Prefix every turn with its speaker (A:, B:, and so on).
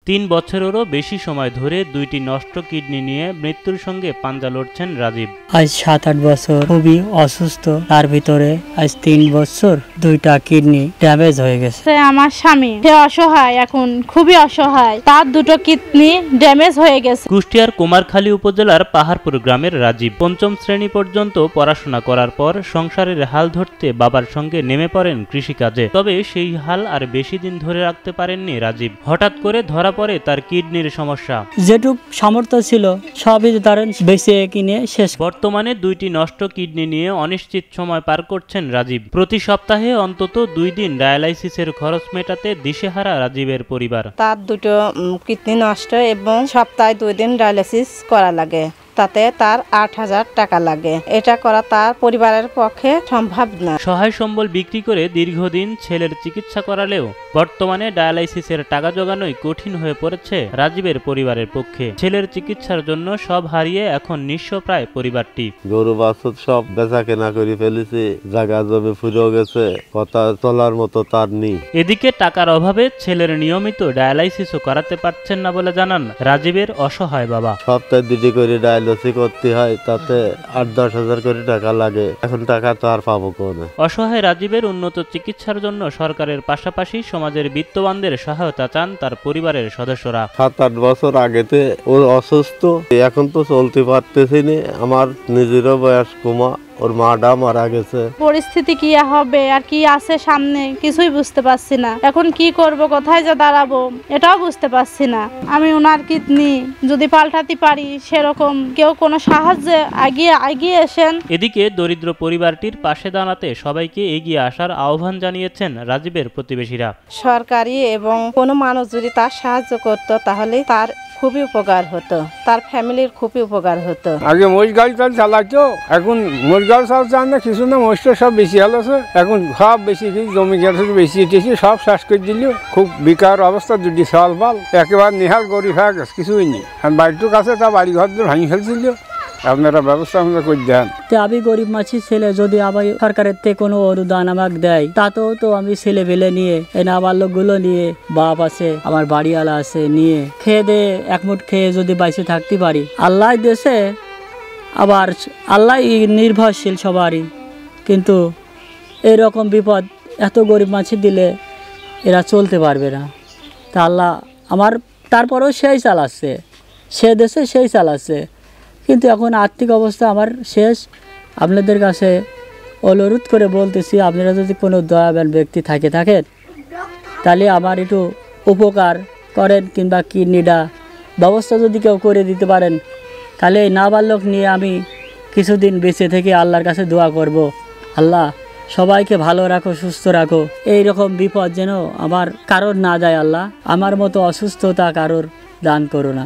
A: 3 বছরেরও বেশি সময় ধরে দুইটি নষ্ট কিডনি নিয়ে মৃত্যুর সঙ্গে পাঞ্জা লড়ছেন রাজীব।
B: আজ 7-8 বছর খুবই অসুস্থ, তার ভিতরে আজ 3 বছর দুইটা কিডনি ড্যামেজ হয়ে গেছে।
C: আমার স্বামী সে অসহায়, এখন খুবই অসহায়, তার দুটো কিডনি ড্যামেজ হয়ে গেছে।
A: কুষ্টিয়ার কুমারখালী উপজেলার পাহাড়পুর গ্রামের রাজীব 5ম শ্রেণী পর্যন্ত পড়াশোনা করার পর সংসারের হাল ধরতে বাবার সঙ্গে নেমে পড়েন কৃষিকাজে। তবে সেই হাল আর বেশি দিন ধরে রাখতে পারেননি রাজীব। হঠাৎ করে ধরা পড়ে তার কিডনির সমস্যা।
B: যেটুক সামর্থ্য ছিল সবই ধরেন বেঁচে কিনে শেষ।
A: বর্তমানে দুইটি নষ্ট কিডনি নিয়ে অনিশ্চিত সময় পার করছেন রাজীব। প্রতি সপ্তাহে অন্তত 2 দিন ডায়ালাইসিসের খরচ মেটাতে দিশেহারা রাজীবের পরিবার।
D: তার দুটো কিডনি নষ্ট এবং সপ্তাহে 2 দিন ডায়ালাইসিস করা লাগে, তাতে তার 8,000 টাকা লাগে। এটা করা তার পরিবারের পক্ষে সম্ভব না।
A: সহায় সম্বল বিক্রি করে দীর্ঘদিন ছেলের চিকিৎসা করালেও বর্তমানে ডায়ালাইসিসের টাকা জোগানোই কঠিন হয়ে পড়েছে রাজীবের পরিবারের পক্ষে। ছেলের চিকিৎসার জন্য সব হারিয়ে এখন নিঃস্ব প্রায় পরিবারটি।
E: গরু বাছুর সব বেচা কেনা করে ফেলেছে, জায়গা জমি ফুরিয়ে গেছে, কথা চলার মতো তার নেই।
A: এদিকে টাকার অভাবে ছেলের নিয়মিত ডায়ালাইসিসও করাতে পারছেন না বলে জানান রাজীবের অসহায় বাবা।
E: সপ্তাহে 2টি করে ডায়ালিসিস করতে হয়, তাতে 8-10 হাজার করে টাকা লাগে। এখন টাকা তো আর পাবো কোনে।
A: অসহায় রাজীবের উন্নত চিকিৎসার জন্য সরকারের পাশাপাশি সমাজের বিত্তবানদের সহায়তা চান তার পরিবারের সদস্যরা।
E: 7-8 বছর আগেতে ও অসুস্থ, এখন তো চলতে পারতেছি না। আমার নিজেরও বয়স কমা, ওর মাটা মারা গেছে।
C: পরিস্থিতি কি হবে আর কি আছে সামনে কিছুই বুঝতে পারছি না। এখন কি করব, কোথায় যা দাঁড়াবো এটাও বুঝতে পারছি না। আমি ওনার কিডনি যদি পাল্টাতে পারি, সেরকম কেউ কোনো সাহায্যে এগিয়ে আসেন।
A: এদিকে দরিদ্র পরিবারটির পাশে দাঁড়াতে সবাইকে এগিয়ে আসার আহ্বান জানিয়েছেন রাজীবের প্রতিবেশীরা।
D: সরকারি এবং কোনো মানুষ যদি তার সাহায্য করতো তাহলে তার খুবই উপকার হতো, তার ফ্যামিলির খুবই উপকার হতো।
F: আগে মোষ গাড়ি চালাতো, এখন মোষ গাড়ি চালাচ্ছে না, কিছু না, মোষটা সব বেশি হলেছে। এখন সব বেশি জমি গেছে, বেশি এটেছি, সব শ্বাস করে দিল। খুব বিকার অবস্থা, 2টি সাল বাল একেবারে নিহাল গরিব হয়ে গেছে, কিছুই নেই। আর বাড়িটুক আছে, তা বাড়ি ঘর ভাঙি ফেলছিল। আপনারা ব্যবস্থা করে দেন।
B: আমি গরিব মাছি ছেলে, যদি আবার সরকারের থেকে কোনো অনুদান আমাকে দেয়, তাতেও তো আমি ছেলে পেলে নিয়ে আমার লোকগুলো নিয়ে, বাপ আছে, আমার বাড়িওয়ালা আছে, নিয়ে খেয়ে দে একমুঠ খেয়ে যদি বাইসে থাকতে পারি। আল্লাহ দেশে আবার আল্লাহ নির্ভরশীল সবারই, কিন্তু এরকম বিপদ এত গরিব মাছি দিলে এরা চলতে পারবে না। তা আল্লাহ আমার তারপরেও সেই চালাচ্ছে, সে দেশে সেই চালাচ্ছে, কিন্তু এখন আর্থিক অবস্থা আমার শেষ। আপনাদের কাছে অনুরোধ করে বলতেছি, আপনারা যদি কোনো দয়াবান ব্যক্তি থাকেন তাহলে আমার একটু উপকার করেন, কিংবা কিডনিটা ব্যবস্থা যদি কেউ করে দিতে পারেন, তাহলে এই নাবালক নিয়ে আমি কিছুদিন বেঁচে থেকে আল্লাহর কাছে দোয়া করব। আল্লাহ সবাইকে ভালো রাখো, সুস্থ রাখো, এই রকম বিপদ যেন আমার কারোর না যায়। আল্লাহ আমার মতো অসুস্থতা কারোর দান করো না।